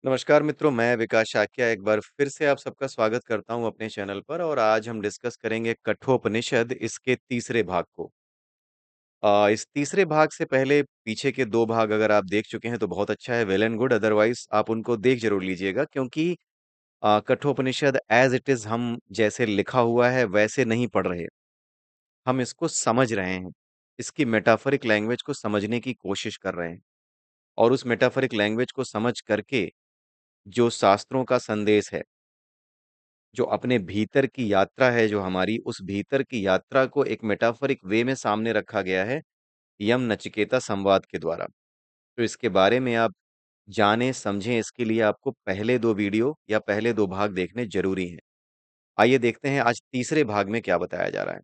नमस्कार मित्रों, मैं विकास शाक्या एक बार फिर से आप सबका स्वागत करता हूँ अपने चैनल पर और आज हम डिस्कस करेंगे कठोपनिषद इसके तीसरे भाग को। इस तीसरे भाग से पहले पीछे के 2 भाग अगर आप देख चुके हैं तो बहुत अच्छा है, वेल एंड गुड अदरवाइज़ आप उनको देख ज़रूर लीजिएगा क्योंकि कठोपनिषद एज़ इट इज़ हम जैसे लिखा हुआ है वैसे नहीं पढ़ रहे, हम इसको समझ रहे हैं। इसकी मेटाफोरिक लैंग्वेज को समझने की कोशिश कर रहे हैं और उस मेटाफोरिक लैंग्वेज को समझ करके जो शास्त्रों का संदेश है, जो अपने भीतर की यात्रा है जो हमारी, उस भीतर की यात्रा को एक मेटाफोरिक वे में सामने रखा गया है, यम नचिकेता संवाद के द्वारा। तो इसके बारे में आप जानें, समझें, इसके लिए आपको पहले 2 वीडियो या पहले 2 भाग देखने ज़रूरी हैं। आइए देखते हैं आज तीसरे भाग में क्या बताया जा रहा है।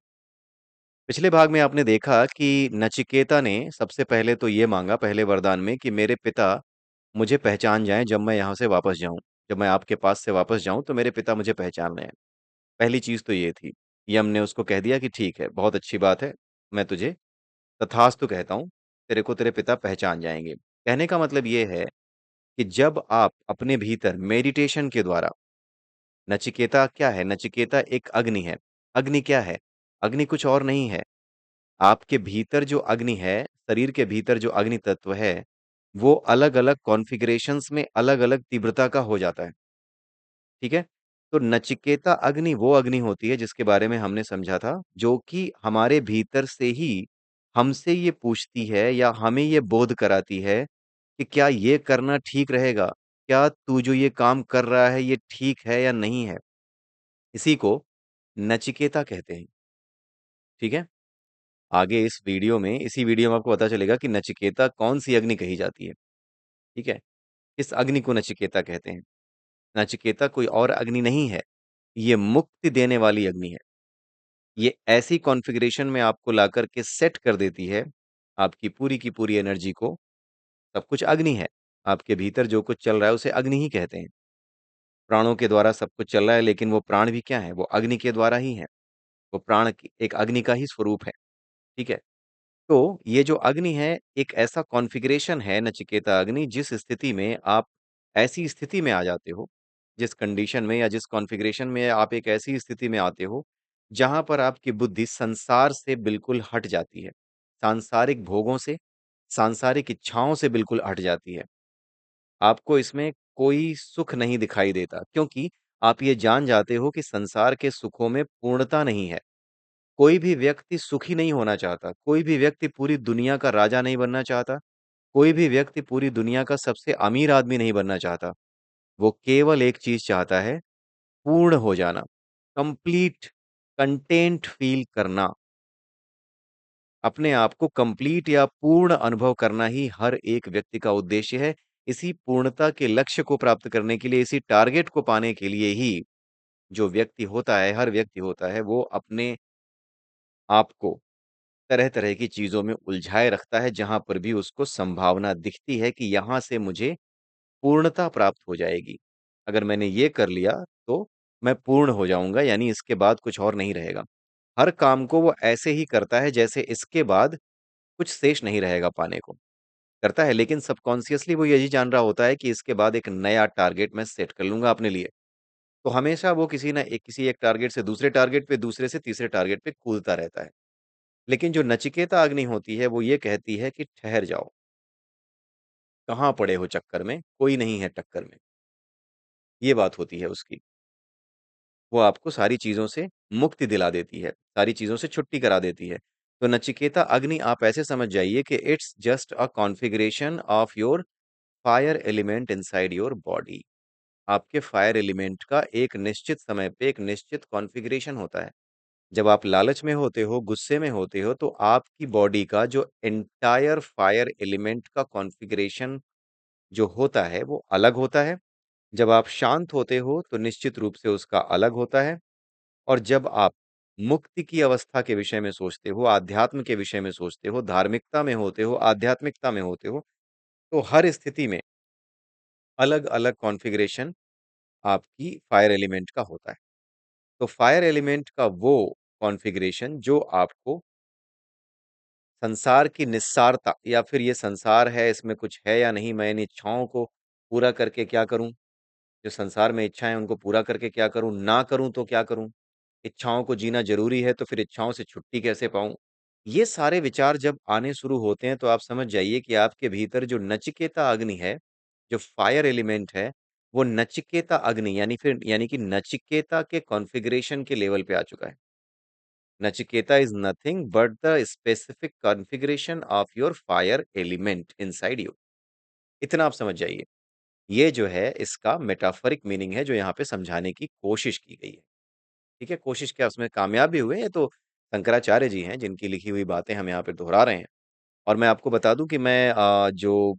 पिछले भाग में आपने देखा कि नचिकेता ने सबसे पहले तो ये माँगा पहले वरदान में कि मेरे पिता मुझे पहचान जाएँ जब मैं यहाँ से वापस जाऊँ। जब मैं आपके पास से वापस जाऊँ तो मेरे पिता मुझे पहचान लें। पहली चीज़ तो ये थी। यम ने उसको कह दिया कि ठीक है, बहुत अच्छी बात है, मैं तुझे तथास्तु कहता हूँ, तेरे को तेरे पिता पहचान जाएँगे। कहने का मतलब ये है कि जब आप अपने भीतर मेडिटेशन के द्वारा नचिकेता क्या है? नचिकेता एक अग्नि है। अग्नि क्या है? अग्नि कुछ और नहीं है। आपके भीतर जो अग्नि है, शरीर के भीतर जो अग्नि तत्व है, वो अलग-अलग कॉन्फ़िगरेशंस में अलग-अलग तीव्रता का हो जाता है। ठीक है? तो नचिकेता अग्नि वो अग्नि होती है जिसके बारे में हमने समझा था, जो कि हमारे भीतर से ही हमसे ये पूछती है या हमें ये बोध कराती है कि क्या ये करना ठीक रहेगा? क्या तू जो ये काम कर रहा है ये ठीक है या नहीं है? इसी को नचिकेता कहते हैं, ठीक है? आगे इसी वीडियो में आपको पता चलेगा कि नचिकेता कौन-सी अग्नि कही जाती है, ठीक है? किस अग्नि को नचिकेता कहते हैं। नचिकेता कोई और अग्नि नहीं है, ये मुक्ति देने वाली अग्नि है। ये ऐसी कॉन्फ़िगरेशन में आपको लाकर के सेट कर देती है, आपकी पूरी की पूरी एनर्जी को, सब कुछ अग्नि है। आपके भीतर जो कुछ चल रहा है उसे अग्नि ही कहते हैं। प्राणों के द्वारा सब कुछ चल रहा है लेकिन वो प्राण भी क्या है? वो अग्नि के द्वारा ही है। वो प्राण की एक अग्नि का ही स्वरूप है, ठीक है? तो ये जो अग्नि है, एक ऐसा कॉन्फ़िगरेशन है नचिकेता अग्नि जिस स्थिति में आप ऐसी स्थिति में आ जाते हो, जिस कंडीशन में या जिस कॉन्फ़िगरेशन में आप एक ऐसी स्थिति में आते हो, जहाँ पर आपकी बुद्धि संसार से बिल्कुल हट जाती है। सांसारिक भोगों से, सांसारिक इच्छाओं से बिल्कुल हट जाती है। आपको इसमें कोई सुख नहीं दिखाई देता क्योंकि आप ये जान जाते हो कि संसार के सुखों में पूर्णता नहीं है। कोई भी व्यक्ति सुखी नहीं होना चाहता, कोई भी व्यक्ति पूरी दुनिया का राजा नहीं बनना चाहता, कोई भी व्यक्ति पूरी दुनिया का सबसे अमीर आदमी नहीं बनना चाहता। वो केवल एक चीज़ चाहता है, पूर्ण हो जाना, कंप्लीट, कंटेंट फ़ील करना। अपने आप को कंप्लीट या पूर्ण अनुभव करना ही हर एक व्यक्ति का उद्देश्य है। इसी पूर्णता के लक्ष्य को प्राप्त करने के लिए, इसी टारगेट को पाने के लिए ही जो व्यक्ति होता है, हर व्यक्ति होता है, वो अपने आप को तरह-तरह की चीज़ों में उलझाए रखता है, जहाँ पर भी उसको संभावना दिखती है कि यहाँ से मुझे पूर्णता प्राप्त हो जाएगी। अगर मैंने ये कर लिया, तो मैं पूर्ण हो जाऊँगा, यानी इसके बाद कुछ और नहीं रहेगा। हर काम को वो ऐसे ही करता है, जैसे इसके बाद कुछ शेष नहीं रहेगा पाने को। करता है, लेकिन सबकॉन्शियसली वो यही जान रहा होता है कि इसके बाद एक नया टारगेट मैं सेट कर लूँगा अपने लिए। तो हमेशा वो किसी एक टारगेट से दूसरे टारगेट पे, दूसरे से तीसरे टारगेट पे कूदता रहता है। लेकिन जो नचिकेता अग्नि होती है, वो ये कहती है कि ठहर जाओ, कहाँ पड़े हो चक्कर में, कोई नहीं है टक्कर में। ये बात होती है उसकी। वो आपको सारी चीज़ों से मुक्ति दिला देती है, सारी चीज़ों से छुट्टी करा देती है। तो नचिकेता अग्नि आप ऐसे समझ जाइए कि it's just a configuration of your fire element inside your body. आपके फायर एलिमेंट का एक निश्चित समय पे एक निश्चित कॉन्फ़िगरेशन होता है। जब आप लालच में होते हो, गुस्से में होते हो, तो आपकी बॉडी का जो एंटायर फायर एलिमेंट का कॉन्फ़िगरेशन जो होता है, वो अलग होता है। जब आप शांत होते हो, तो निश्चित रूप से उसका अलग होता है और जब आप मुक्ति की अवस्था के विषय में सोचते हो, आध्यात्म के विषय में सोचते हो, धार्मिकता में होते हो, आध्यात्मिकता में होते हो, तो हर स्थिति में अलग-अलग कॉन्फ़िगरेशन आपकी फायर एलिमेंट का होता है। तो फायर एलिमेंट का वो कॉन्फ़िगरेशन जो आपको संसार की निस्सारता या फिर ये संसार है, इसमें कुछ है या नहीं, मैं इन इच्छाओं को पूरा करके क्या करूँ? जो संसार में इच्छाएँ हैं उनको पूरा करके क्या करूँ? ना करूँ तो क्या करूँ? इच्छाओं को जीना ज़रूरी है तो फिर इच्छाओं से छुट्टी कैसे पाऊँ? ये सारे विचार जब आने शुरू होते हैं तो आप समझ जाइए कि आपके भीतर जो नचिकेता अग्नि है, जो फायर एलिमेंट है, वो नचिकेता अग्नि यानी कि नचिकेता के कॉन्फ़िगरेशन के लेवल पे आ चुका है। Nachiketa is nothing but the specific configuration of your fire element inside you. इतना आप समझ जाइए। ये जो है इसका मेटाफोरिक मीनिंग है जो यहाँ पे समझाने की कोशिश की गई है। ठीक है? कोशिश क्या उसमें कामयाब भी हुए, ये तो शंकराचार्य जी हैं जिनकी लिखी हुई बातें हम यहाँ पे दोहरा रहे हैं। और मैं आपको बता दूँ कि मैं जो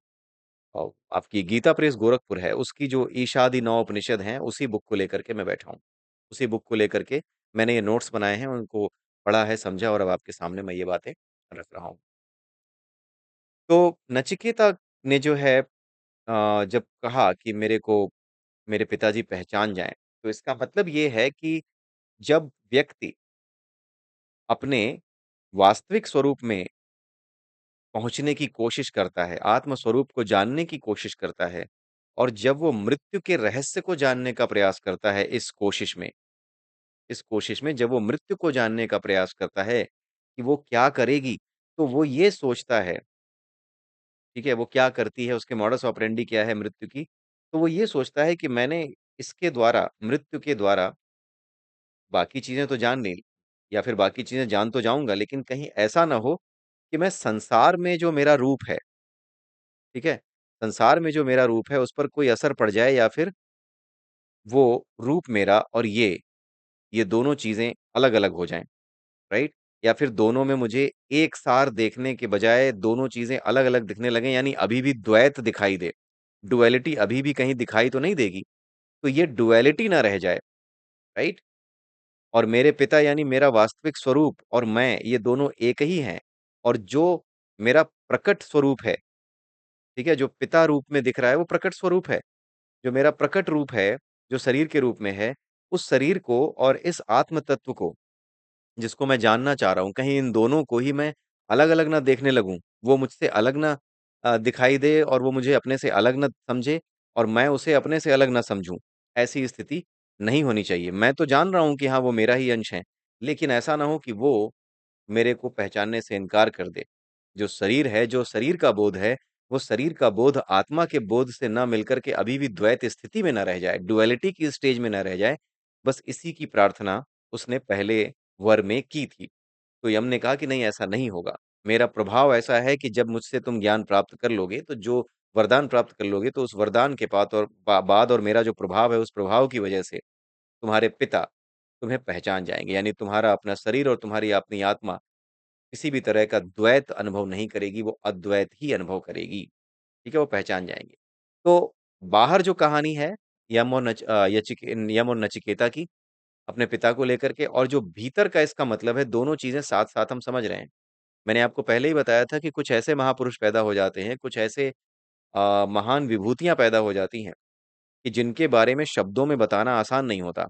आपकी गीता प्रेस गोरखपुर है, उसकी जो ईशादि 9 उपनिषद हैं, उसी बुक को लेकर के मैं बैठा हूँ। उसी बुक को लेकर के मैंने ये नोट्स बनाए हैं, उनको पढ़ा है, समझा और अब आपके सामने मैं ये बातें रख रहा हूँ। तो नचिकेता ने जो है जब कहा कि मेरे को मेरे पिताजी पहचान जाएँ, तो इसका मतलब ये है कि जब व्यक्ति अपने वास्तविक स्वरूप में पहुँचने की कोशिश करता है, आत्म स्वरूप को जानने की कोशिश करता है और जब वो मृत्यु के रहस्य को जानने का प्रयास करता है इस कोशिश में जब वो मृत्यु को जानने का प्रयास करता है कि वो क्या करेगी, तो वो ये सोचता है, ठीक है? वो क्या करती है, उसके मॉडस ऑपरेंडी क्या है मृत्यु की, तो वो ये सोचता है कि मैंने इसके द्वारा, मृत्यु के द्वारा बाकी चीज़ें तो जान ली या फिर बाकी चीज़ें जान तो जाऊँगा, लेकिन कहीं ऐसा ना हो कि मैं संसार में जो मेरा रूप है, ठीक है? संसार में जो मेरा रूप है, उस पर कोई असर पड़ जाए या फिर वो रूप मेरा और ये दोनों चीज़ें अलग-अलग हो जाएँ, राइट? या फिर दोनों में मुझे एक सार देखने के बजाय दोनों चीज़ें अलग-अलग दिखने लगें, यानी अभी भी द्वैत दिखाई दे। डुअलिटी अभी भी कहीं दिखाई तो नहीं देगी, तो ये डुअलिटी ना रह जाए, राइट? और मेरे पिता यानी मेरा वास्तविक स्वरूप और मैं, ये दोनों एक ही हैं और जो मेरा प्रकट स्वरूप है, ठीक है? जो पिता रूप में दिख रहा है, वो प्रकट स्वरूप है। जो मेरा प्रकट रूप है, जो शरीर के रूप में है, उस शरीर को और इस आत्म तत्व को, जिसको मैं जानना चाह रहा हूँ, कहीं इन दोनों को ही मैं अलग-अलग ना देखने लगूँ। वो मुझसे अलग ना दिखाई दे और वो मुझे अपने से अलग ना समझे और मैं उसे अपने से अलग ना समझूँ। ऐसी स्थिति नहीं होनी चाहिए। मैं तो जान रहा हूँ कि हाँ, वो मेरा ही अंश है, लेकिन ऐसा ना हो कि वो मेरे को पहचानने से इनकार कर दे। जो शरीर है, जो शरीर का बोध है, वो शरीर का बोध आत्मा के बोध से ना मिलकर के अभी भी द्वैत स्थिति में ना रह जाए, डुअलिटी की स्टेज में ना रह जाए। बस इसी की प्रार्थना उसने पहले वर में की थी। तो यम ने कहा कि नहीं ऐसा नहीं होगा। मेरा प्रभाव ऐसा है कि जब मुझसे तुम ज्ञान प्राप्त कर लोगे, तो जो वरदान प्राप्त कर लोगे, तो उस वरदान के बाद और मेरा जो प्रभाव है, उस प्रभाव की वजह से तुम्हारे पिता तुम्हें पहचान जाएँगे। यानी तुम्हारा अपना शरीर और तुम्हारी अपनी आत्मा किसी भी तरह का द्वैत अनुभव नहीं करेगी, वो अद्वैत ही अनुभव करेगी, ठीक है? वो पहचान जाएँगे। तो बाहर जो कहानी है यम और नचिकेता की, अपने पिता को लेकर के और जो भीतर का इसका मतलब है, दोनों चीज़ें साथ-साथ हम समझ रहे हैं। मैंने आपको पहले ही बताया था कि कुछ ऐसे महापुरुष पैदा हो जाते हैं, कुछ ऐसे महान विभूतियाँ पैदा हो जाती हैं, कि जिनके बारे में शब्दों में बताना आसान नहीं होता।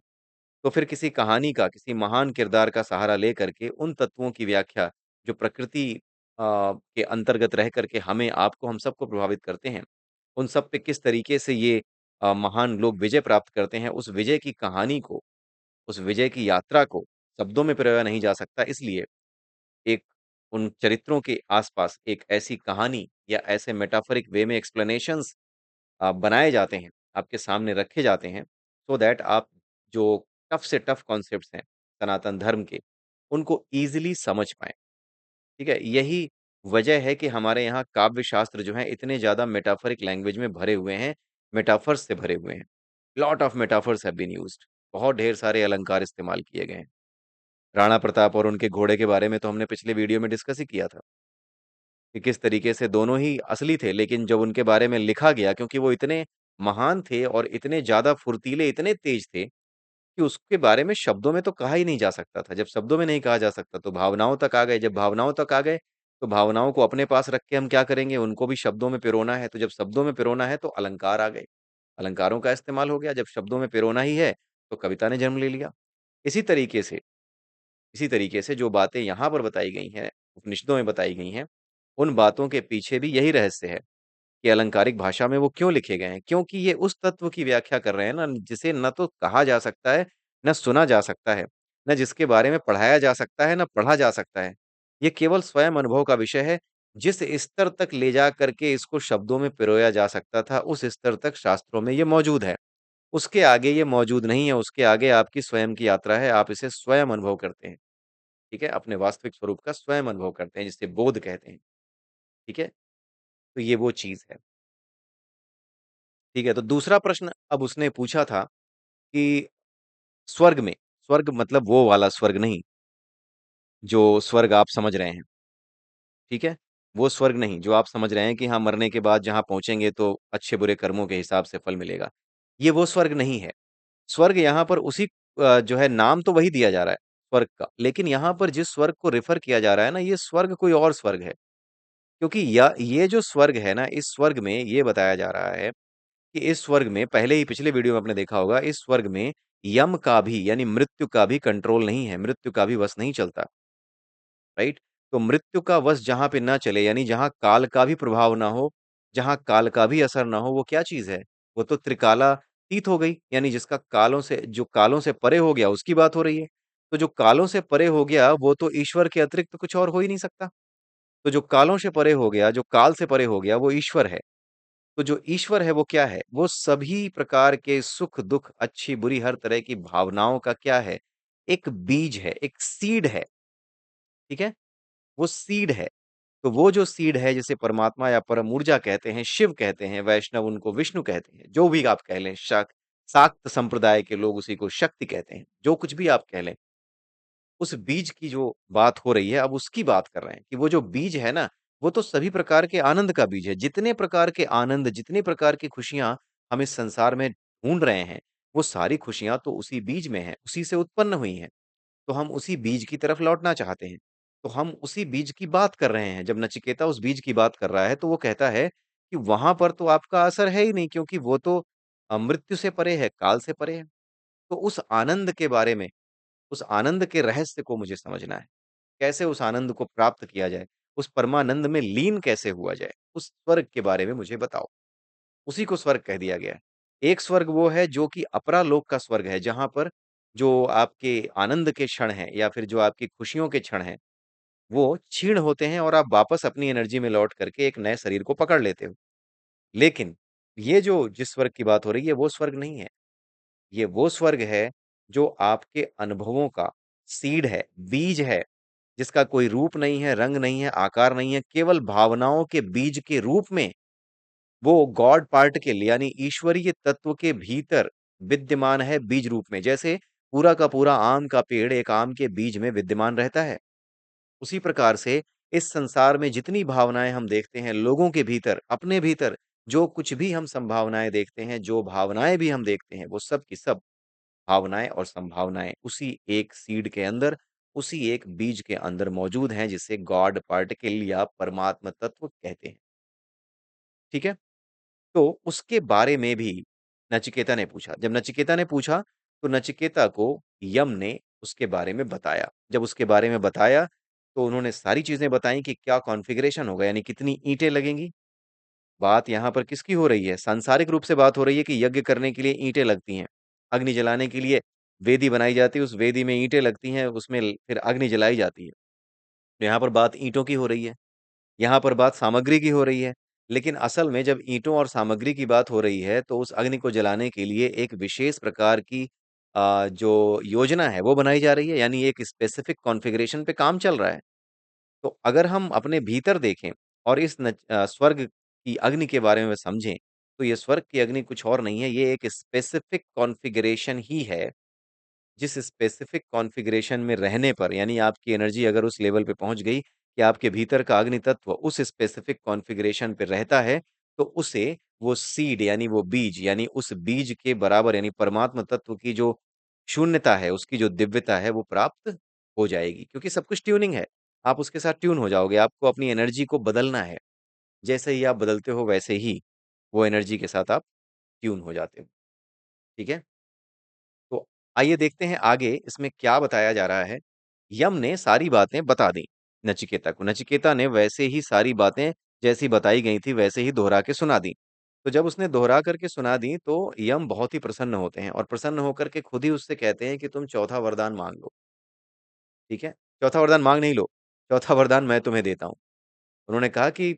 तो फिर किसी कहानी का, किसी महान किरदार का सहारा लेकर के उन तत्वों की व्याख्या जो प्रकृति के अंतर्गत रह करके हमें, आपको, हम सबको प्रभावित करते हैं, उन सब पे किस तरीके से ये महान लोग विजय प्राप्त करते हैं, उस विजय की कहानी को, उस विजय की यात्रा को शब्दों में पिरोया नहीं जा सकता। इसलिए एक उन चरित्रों के आस-पास एक ऐसी कहानी या ऐसे मेटाफोरिक वे में एक्सप्लेनेशंस बनाए जाते हैं, आपके सामने रखे जाते हैं, सो दैट आप जो टफ से टफ कॉन्सेप्ट्स हैं सनातन धर्म के, उनको ईज़िली समझ पाएँ, ठीक है? यही वजह है कि हमारे यहाँ काव्य शास्त्र जो हैं इतने ज़्यादा मेटाफोरिक लैंग्वेज में भरे हुए हैं, मेटाफर्स से भरे हुए हैं। Lot of metaphors have been used, बहुत ढेर सारे अलंकार इस्तेमाल किए गए हैं। राणा प्रताप और उनके घोड़े के बारे में तो हमने पिछले वीडियो में डिस्कस ही किया था, कि किस तरीके से दोनों ही असली थे, लेकिन जब उनके बारे में लिखा गया क्योंकि वो इतने महान थे और इतने ज़्यादा फुर्तीले, इतने तेज थे कि उसके बारे में शब्दों में तो कहा ही नहीं जा सकता था। जब शब्दों में नहीं कहा जा सकता तो भावनाओं तक आ गए, जब भावनाओं तक आ गए, तो भावनाओं को अपने पास रख के हम क्या करेंगे? उनको भी शब्दों में पिरोना है, तो जब शब्दों में पिरोना है तो अलंकार आ गए। अलंकारों का इस्तेमाल हो गया, जब शब्दों में पिरोना ही है, तो कविता ने जन्म ले लिया। इसी तरीके से इसी तरीके से जो बातें यहाँ पर बताई गई हैं, उपनिषदों में बताई गई हैं, उन बातों के पीछे भी यही रहस्य है कि अलंकारिक भाषा में वो क्यों लिखे गए हैं? क्योंकि ये उस तत्व की व्याख्या कर रहे हैं ना जिसे न तो कहा जा सकता है, न सुना जा सकता है, न जिसके बारे में पढ़ाया जा सकता है, न पढ़ा जा सकता है। ये केवल स्वयं अनुभव का विषय है, जिस स्तर तक ले जा करके इसको शब्दों में पिरोया जा सकता था, उस स्तर तक शास्त्रों में ये मौजूद है। उसके आगे ये मौजूद नहीं है, उसके आगे आपकी स्वयं की यात्रा है, आप इसे स्वयं अनुभव करते हैं, ठीक है? अपने वास्तविक स्वरूप का स्वयं अनुभव करते हैं, जिसे बोध कहते हैं, ठीक है? तो ये वो चीज़ है, ठीक है? तो दूसरा प्रश्न अब उसने पूछा था कि स्वर्ग में, स्वर्ग मतलब वो वाला स्वर्ग नहीं, जो स्वर्ग आप समझ रहे हैं, ठीक है? वो स्वर्ग नहीं, जो आप समझ रहे हैं कि हाँ, मरने के बाद जहाँ पहुँचेंगे तो अच्छे-बुरे कर्मों के हिसाब से फल मिलेगा। ये वो स्वर्ग नहीं है। स्वर्ग यहाँ पर उसी जो है नाम तो वही दिया जा रहा है, स्वर्ग का, लेकिन यहाँ पर जिस स्वर्ग को रेफ़र किया जा रहा है ना, ये स्वर्ग कोई और स्वर्ग है। क्योंकि या ये जो स्वर्ग है ना, इस स्वर्ग में ये बताया जा रहा है कि इस स्वर्ग में पहले ही पिछले वीडियो में आपने देखा होगा, इस स्वर्ग में यम का भी यानी मृत्यु का भी कंट्रोल नहीं है, मृत्यु का भी वश नहीं चलता, राइट? तो मृत्यु का वश जहाँ पे ना चले यानी जहाँ काल का भी प्रभाव ना हो, जहाँ काल का भी असर ना हो, वो क्या चीज़ है? वो तो त्रिकालातीत हो गई, यानी जिसका कालों से जो कालों से परे हो गया, उसकी बात हो रही है। तो जो कालों से परे हो गया, वो तो ईश्वर के अतिरिक्त कुछ और हो ही नहीं सकता। तो जो कालों से परे हो गया, जो काल से परे हो गया, वो ईश्वर है। तो जो ईश्वर है वो क्या है? वो सभी प्रकार के सुख-दुख, अच्छी-बुरी हर तरह की भावनाओं का क्या है? एक बीज है, एक सीड है, ठीक है? वो सीड है। तो वो जो सीड है जिसे परमात्मा या परम ऊर्जा कहते हैं, शिव कहते हैं, वैष्णव उनको विष्णु कहते हैं, जो भी आप कह लें, शाक्त संप्रदाय के लोग उसी को शक्ति कहते हैं, जो कुछ भी आप कह लें। उस बीज की जो बात हो रही है, अब उसकी बात कर रहे हैं कि वो जो बीज है ना, वो तो सभी प्रकार के आनंद का बीज है। जितने प्रकार के आनंद, जितनी प्रकार की खुशियाँ हम इस संसार में ढूँढ रहे हैं, वो सारी खुशियाँ तो उसी बीज में हैं, उसी से उत्पन्न हुई हैं। तो हम उसी बीज की तरफ लौटना चाहते हैं। तो हम उसी बीज की बात कर रहे हैं। जब नचिकेता उस बीज की बात कर रहा है, तो वो कहता है कि वहाँ पर तो आपका असर है ही नहीं क्योंकि वो तो मृत्यु से परे है, काल से परे है। तो उस आनंद के बारे में उस आनंद के रहस्य को मुझे समझना है। कैसे उस आनंद को प्राप्त किया जाए? उस परमानंद में लीन कैसे हुआ जाए? उस स्वर्ग के बारे में मुझे बताओ। उसी को स्वर्ग कह दिया गया है। एक स्वर्ग वो है जो कि अपरालोक का स्वर्ग है, जहाँ पर जो आपके आनंद के क्षण हैं या फिर जो आपकी खुशियों के क्षण हैं, वो क्षीण होते हैं और आप वापस अपनी एनर्जी में लौट करके एक नए शरीर को पकड़ लेते हो। लेकिन ये जो जिस स्वर्ग की बात हो रही है, वो स्वर्ग नहीं है। ये वो स्वर्ग है जो आपके अनुभवों का सीड है, बीज है, जिसका कोई रूप नहीं है, रंग नहीं है, आकार नहीं है, केवल भावनाओं के बीज के रूप में वो गॉड पार्टिकल यानी ईश्वरीय तत्व के भीतर विद्यमान है बीज रूप में। जैसे पूरा का पूरा आम का पेड़ एक आम के बीज में विद्यमान रहता है। उसी प्रकार से इस संसार में जितनी भावनाएँ हम देखते हैं लोगों के भीतर, अपने भीतर जो कुछ भी हम संभावनाएँ देखते हैं, जो भावनाएँ भी हम देखते हैं, वो सब की सब भावनाएँ और संभावनाएँ उसी एक सीड के अंदर, उसी एक बीज के अंदर मौजूद हैं जिसे गॉड पार्टिकल या परमात्म तत्व कहते हैं। ठीक है? तो उसके बारे में भी नचिकेता ने पूछा। जब नचिकेता ने पूछा, तो नचिकेता को यम ने उसके बारे में बताया। जब उसके बारे में बताया, तो उन्होंने सारी चीज़ें बताई कि क्या कॉन्फ़िगरेशन होगा, यानी कितनी ईंटें लगेंगी। बात यहाँ पर किसकी हो रही है? सांसारिक रूप से बात हो रही है कि यज्ञ करने के लिए ईंटें लगती हैं। अग्नि जलाने के लिए वेदी बनाई जाती है, उस वेदी में ईंटें लगती हैं, उसमें ल फिर अग्नि जलाई जाती है। तो यहाँ पर बात ईंटों की हो रही है। यहाँ पर बात सामग्री की हो रही है, लेकिन असल में जब ईंटों और सामग्री की बात हो रही है, तो उस अग्नि को जलाने के लिए एक विशेष प्रकार की जो योजना है, वो बनाई जा रही है, यानी एक स्पेसिफिक कॉन्फ़िगरेशन पे काम चल रहा है। तो अगर हम अपने भीतर देखें और इस स्वर्ग की अग्नि के बारे में समझें, तो ये स्वर्ग की अग्नि कुछ और नहीं है, ये एक स्पेसिफिक कॉन्फ़िगरेशन ही है जिस स्पेसिफिक कॉन्फ़िगरेशन में रहने पर यानी आपकी एनर्जी अगर उस लेवल पे पहुँच गई कि आपके भीतर का अग्नि तत्व उस स्पेसिफिक कॉन्फ़िगरेशन पे रहता है, तो उसे वो सीड यानी वो बीज यानी उस बीज के बराबर यानी परमात्म तत्व की जो शून्यता है, उसकी जो दिव्यता है वो प्राप्त हो जाएगी क्योंकि सब कुछ ट्यूनिंग है। आप उसके साथ ट्यून हो जाओगे, आपको अपनी एनर्जी को बदलना है। जैसे ही आप बदलते हो वैसे ही वो एनर्जी के साथ आप ट्यून हो जाते हो। ठीक है? तो आइए देखते हैं आगे इसमें क्या बताया जा रहा है। यम ने सारी बातें बता दी नचिकेता को। नचिकेता ने वैसे ही सारी बातें जैसी बताई गई थी वैसे ही दोहरा के सुना दी। तो जब उसने दोहरा करके सुना दी तो यम बहुत ही प्रसन्न होते हैं और प्रसन्न होकर के खुद ही उससे कहते हैं कि तुम चौथा वरदान माँग लो, ठीक है? चौथा वरदान माँग नहीं लो, चौथा वरदान मैं तुम्हें देता हूँ। उन्होंने कहा कि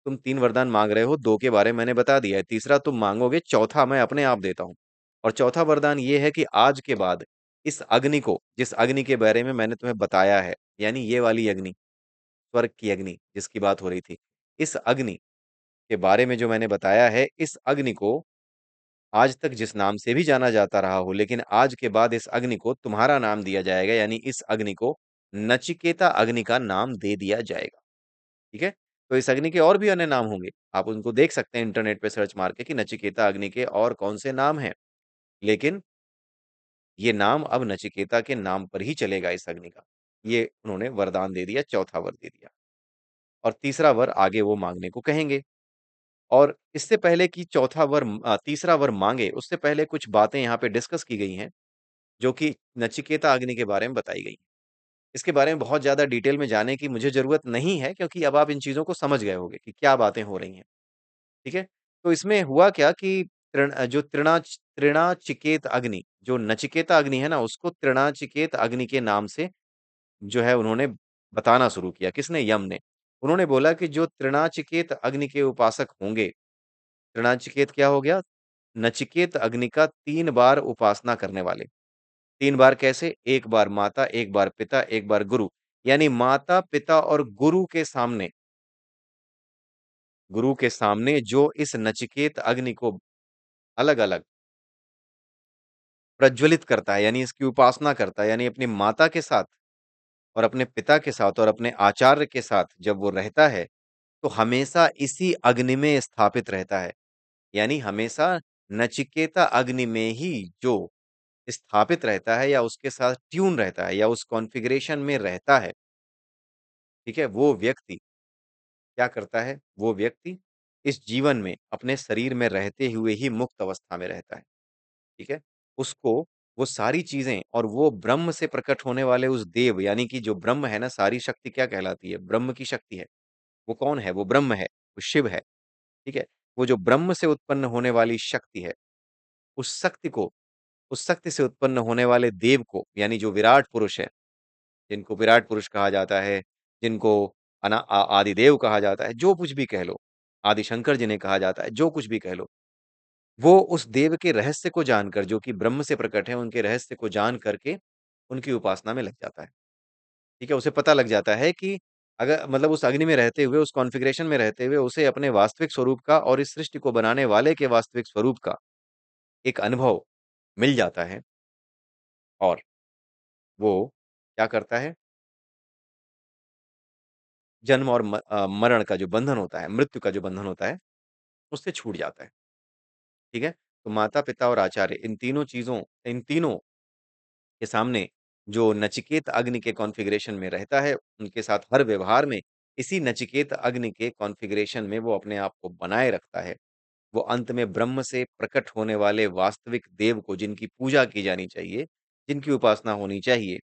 तुम 3 वरदान माँग रहे हो, 2 के बारे में मैंने बता दिया है, तीसरा तुम माँगोगे, चौथा मैं अपने आप देता हूँ। और चौथा वरदान ये है कि आज के बाद इस अग्नि को, जिस अग्नि के बारे में मैंने तुम्हें बताया है, यानी ये वाली अग्नि, स्वर्ग की अग्नि जिसकी बात हो रही थी, इस अग्नि के बारे में जो मैंने बताया है, इस अग्नि को आज तक जिस नाम से भी जाना जाता रहा हो, लेकिन आज के बाद इस अग्नि को तुम्हारा नाम दिया जाएगा, यानी इस अग्नि को नचिकेता अग्नि का नाम दे दिया जाएगा। ठीक है? तो इस अग्नि के और भी अन्य नाम होंगे। आप उनको देख सकते हैं इंटरनेट पे सर्च मार के कि नचिकेता अग्नि के और कौन से नाम हैं। लेकिन ये नाम अब नचिकेता के नाम पर ही चलेगा इस अग्नि का। ये उन्होंने वरदान दे दिया, चौथा वर दे दिया और तीसरा वर आगे वो माँगने को कहेंगे। और इससे पहले कि तीसरा वर माँगे, उससे पहले कुछ बातें यहाँ पे डिस्कस की गई हैं, जो कि नचिकेता अग्नि के बारे में बताई गई। इसके बारे में बहुत ज़्यादा डिटेल में जाने की मुझे ज़रूरत नहीं है क्योंकि अब आप इन चीज़ों को समझ गए होंगे कि क्या बातें हो रही हैं। ठीक है? तो इसमें हुआ क्या कि जो तृणाचिकेत अग्नि, जो नचिकेता अग्नि है ना, उसको तृणाचिकेत अग्नि के नाम से जो है उन्होंने बताना शुरू किया। किसने? यम ने। उन्होंने बोला कि जो तृणाचिकेत अग्नि के उपासक होंगे, तृणाचिकेत क्या हो गया? नचिकेत अग्नि का 3 बार उपासना करने वाले। 3 बार कैसे? 1 बार माता, 1 बार पिता, 1 बार गुरु। यानी माता, पिता और गुरु के सामने जो इस नचिकेत अग्नि को अलग-अलग प्रज्वलित करता है, यानी इसकी उपासना करता है, यानी अपनी माता के साथ और अपने पिता के साथ और अपने आचार्य के साथ जब वो रहता है, तो हमेशा इसी अग्नि में स्थापित रहता है। यानी हमेशा नचिकेता अग्नि में ही जो स्थापित रहता है या उसके साथ ट्यून रहता है या उस कॉन्फ़िगरेशन में रहता है, ठीक है? वो व्यक्ति क्या करता है? वो व्यक्ति इस जीवन में अपने शरीर में रहते हुए ही मुक्त अवस्था में रहता है। ठीक है? उसको वो सारी चीज़ें और वो ब्रह्म से प्रकट होने वाले उस देव यानी कि जो ब्रह्म है ना, सारी शक्ति क्या कहलाती है? ब्रह्म की शक्ति है। वो कौन है? वो ब्रह्म है, वो शिव है, ठीक है? वो जो ब्रह्म से उत्पन्न होने वाली शक्ति है, उस शक्ति को उस शक्ति से उत्पन्न होने वाले देव को यानी जो विराट पुरुष है, जिनको विराट पुरुष कहा जाता है, जिनको आदिदेव कहा जाता है, जो कुछ भी कह लो, आदिशंकर जिन्हें कहा जाता है, जो कुछ भी कह लो। वो उस देव के रहस्य को जानकर जो कि ब्रह्म से प्रकट है, उनके रहस्य को जान करके उनकी उपासना में लग जाता है। ठीक है? उसे पता लग जाता है कि अगर मतलब उस अग्नि में रहते हुए, उस कॉन्फ़िगरेशन में रहते हुए उसे अपने वास्तविक स्वरूप का और इस सृष्टि को बनाने वाले के वास्तविक स्वरूप का एक अनुभव मिल जाता है और वो क्या करता है, जन्म और मरण का जो बंधन होता है, मृत्यु का जो बंधन होता है, उससे छूट जाता है। ठीक है? तो माता-पिता और आचार्य इन तीनों के सामने जो नचिकेत अग्नि के कॉन्फ़िगरेशन में रहता है, उनके साथ हर व्यवहार में इसी नचिकेत अग्नि के कॉन्फ़िगरेशन में वो अपने आप को बनाए रखता है। वो अंत में ब्रह्म से प्रकट होने वाले वास्तविक देव को जिनकी पूजा की जानी चाहिए, जिनकी उपासना होनी चाहिए,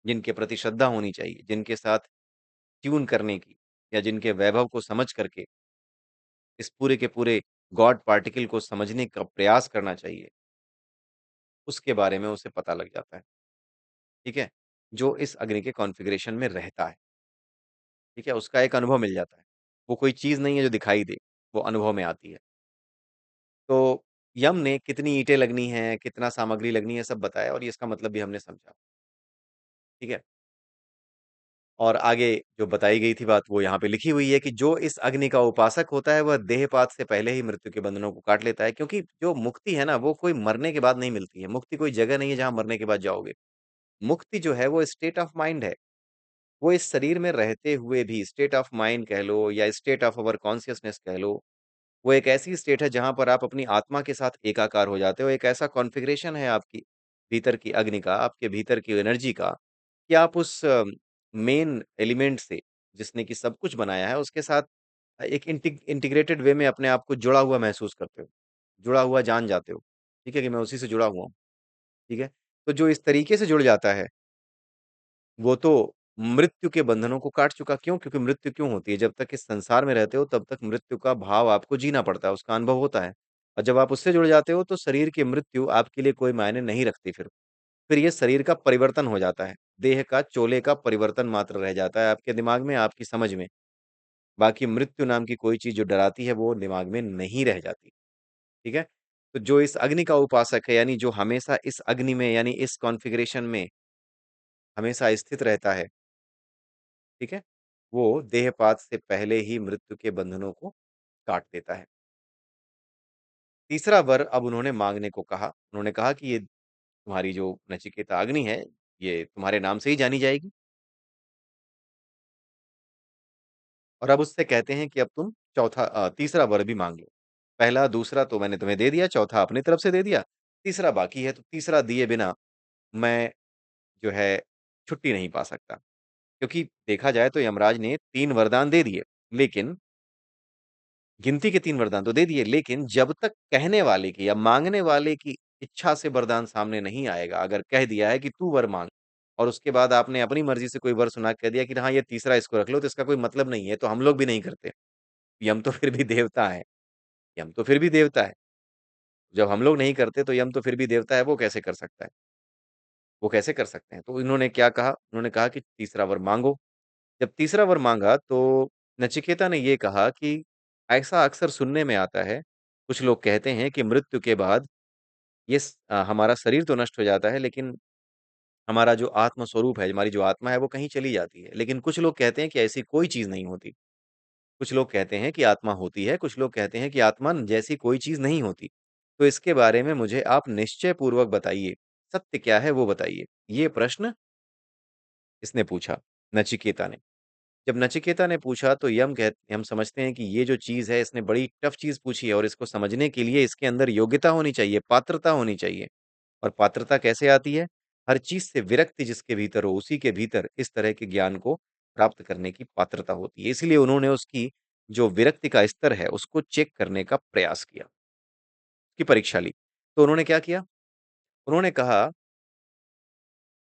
जिनके प्रति श्रद्धा होनी चाहिए, जिनके साथ ट्यून करने की या जिनके वैभव को समझ करके इस पूरे के पूरे गॉड पार्टिकल को समझने का प्रयास करना चाहिए, उसके बारे में उसे पता लग जाता है। ठीक है? जो इस अग्नि के कॉन्फ़िगरेशन में रहता है। ठीक है? उसका एक अनुभव मिल जाता है। वो कोई चीज़ नहीं है जो दिखाई दे, वो अनुभव में आती है। तो यम ने कितनी ईंटें लगनी हैं, कितना सामग्री लगनी है, सब बताया और ये इसका मतलब भी हमने समझा। ठीक है? और आगे जो बताई गई थी बात वो यहाँ पे लिखी हुई है कि जो इस अग्नि का उपासक होता है, वह देहपात से पहले ही मृत्यु के बंधनों को काट लेता है क्योंकि जो मुक्ति है ना, वो कोई मरने के बाद नहीं मिलती है। मुक्ति कोई जगह नहीं है जहाँ मरने के बाद जाओगे। मुक्ति जो है वो स्टेट ऑफ माइंड है। वो इस शरीर में रहते हुए भी स्टेट ऑफ माइंड कह लो या स्टेट ऑफ अवर कॉन्शियसनेस कह लो, वो एक ऐसी स्टेट है जहाँ पर आप अपनी आत्मा के साथ एकाकार हो जाते हो। एक ऐसा कॉन्फ़िगरेशन है आपकी भीतर की अग्नि का, आपके भीतर की एनर्जी का कि आप उस मेन एलिमेंट से जिसने कि सब कुछ बनाया है, उसके साथ एक इंटीग्रेटेड वे में अपने आप को जुड़ा हुआ महसूस करते हो। जुड़ा हुआ जान जाते हो, ठीक है? कि मैं उसी से जुड़ा हुआ हूँ, ठीक है? तो जो इस तरीके से जुड़ जाता है, वो तो मृत्यु के बंधनों को काट चुका। क्यों? क्योंकि मृत्यु क्यों होती है? जब तक इस संसार में रहते हो तब तक मृत्यु का भाव आपको जीना पड़ता है, उसका अनुभव होता है। और जब आप उससे जुड़ जाते हो तो शरीर की मृत्यु आपके लिए कोई मायने नहीं रखती फिर। फिर ये शरीर का परिवर्तन हो जाता है। देह का चोले का परिवर्तन मात्र रह जाता है आपके दिमाग में, आपकी समझ में। बाकी मृत्यु नाम की कोई चीज़ जो डराती है वो दिमाग में नहीं रह जाती, ठीक है? तो जो इस अग्नि का उपासक है यानी जो हमेशा इस अग्नि में यानी इस कॉन्फ़िगरेशन में हमेशा स्थित रहता है, ठीक है? वो देहपात से पहले ही मृत्यु के बंधनों को काट देता है। तीसरा वर अब उन्होंने माँगने को कहा। उन्होंने कहा कि ये तुम्हारी जो नचिकेता अग्नि है, ये तुम्हारे नाम से ही जानी जाएगी और अब उससे कहते हैं कि अब तुम तीसरा वर भी माँग लो। पहला, दूसरा तो मैंने तुम्हें दे दिया, चौथा अपनी तरफ से दे दिया, तीसरा बाकी है, तो तीसरा दिए बिना मैं जो है छुट्टी नहीं पा सकता। क्योंकि देखा जाए तो यमराज ने 3 वरदान दे दिए, लेकिन गिनती के 3 वरदान तो दे दिए, लेकिन जब तक कहने वाले की या माँगने वाले की इच्छा से वरदान सामने नहीं आएगा, अगर कह दिया है कि तू वर माँग और उसके बाद आपने अपनी मर्ज़ी से कोई वर सुना के कह दिया कि हाँ, ये तीसरा इसको रख लो, तो इसका कोई मतलब नहीं है, तो हम लोग भी नहीं करते। यम तो फिर भी देवता है, यम तो फिर भी देवता है। जब हम लोग नहीं करते, तो यम तो फिर भी देवता है, वो कैसे कर सकता है? वो कैसे कर सकते हैं? तो इन्होंने क्या कहा? उन्होंने कहा कि तीसरा वर माँगो। जब तीसरा वर माँगा तो नचिकेता ने ये कहा कि ऐसा अक्सर सुनने में आता है, कुछ लोग कहते हैं कि मृत्यु के बाद हमारा शरीर तो नष्ट हो जाता है लेकिन हमारा जो आत्म स्वरूप है, हमारी जो आत्मा है वो कहीं चली जाती है। लेकिन कुछ लोग कहते हैं कि ऐसी कोई चीज़ नहीं होती। कुछ लोग कहते हैं कि आत्मा होती है, कुछ लोग कहते हैं कि आत्मा जैसी कोई चीज़ नहीं होती। तो इसके बारे में मुझे आप निश्चय पूर्वक बताइए, सत्य क्या है वो बताइए। ये प्रश्न इसने पूछा, नचिकेता ने। जब नचिकेता ने पूछा तो हम समझते हैं कि ये जो चीज़ है इसने बड़ी टफ चीज़ पूछी है और इसको समझने के लिए इसके अंदर योग्यता होनी चाहिए, पात्रता होनी चाहिए। और पात्रता कैसे आती है? हर चीज़ से विरक्ति जिसके भीतर हो, उसी के भीतर इस तरह के ज्ञान को प्राप्त करने की पात्रता होती है। इसलिए उन्होंने उसकी जो विरक्ति का स्तर है, उसको चेक करने का प्रयास किया, उसकी परीक्षा ली। तो उन्होंने क्या किया? उन्होंने कहा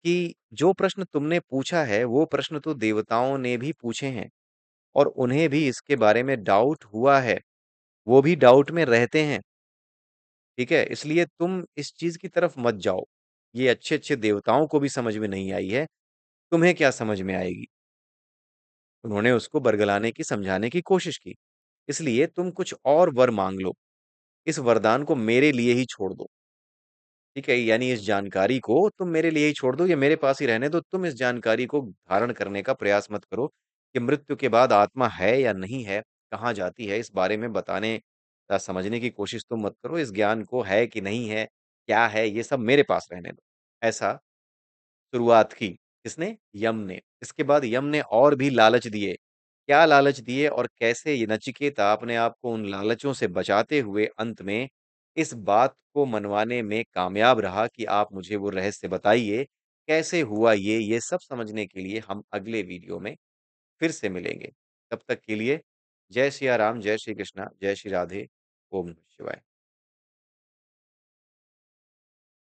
कि जो प्रश्न तुमने पूछा है, वो प्रश्न तो देवताओं ने भी पूछे हैं और उन्हें भी इसके बारे में डाउट हुआ है। वो भी डाउट में रहते हैं, ठीक है? इसलिए तुम इस चीज़ की तरफ मत जाओ। ये अच्छे-अच्छे देवताओं को भी समझ में नहीं आई है, तुम्हें क्या समझ में आएगी? उन्होंने उसको बरगलाने की, समझाने की कोशिश की। इसलिए तुम कुछ और वर माँग लो। इस वरदान को मेरे लिए ही छोड़ दो। ठीक है? यानी इस जानकारी को तुम मेरे लिए ही छोड़ दो, ये मेरे पास ही रहने दो। तुम इस जानकारी को धारण करने का प्रयास मत करो कि मृत्यु के बाद आत्मा है या नहीं है, कहाँ जाती है, इस बारे में बताने समझने की कोशिश तुम मत करो। इस ज्ञान को है कि नहीं है, क्या है, ये सब मेरे पास रहने दो। ऐसा शुरुआत की। किसने? यम ने। इसके बाद यम ने और भी लालच दिए। क्या लालच दिए और कैसे ये नचिकेता अपने आप को उन लालचों से बचाते हुए अंत में इस बात को मनवाने में कामयाब रहा कि आप मुझे वो रहस्य बताइए, कैसे हुआ ये सब समझने के लिए हम अगले वीडियो में फिर से मिलेंगे। तब तक के लिए जय सिया राम, जय श्री कृष्णा, जय श्री राधे, ओम नमः शिवाय।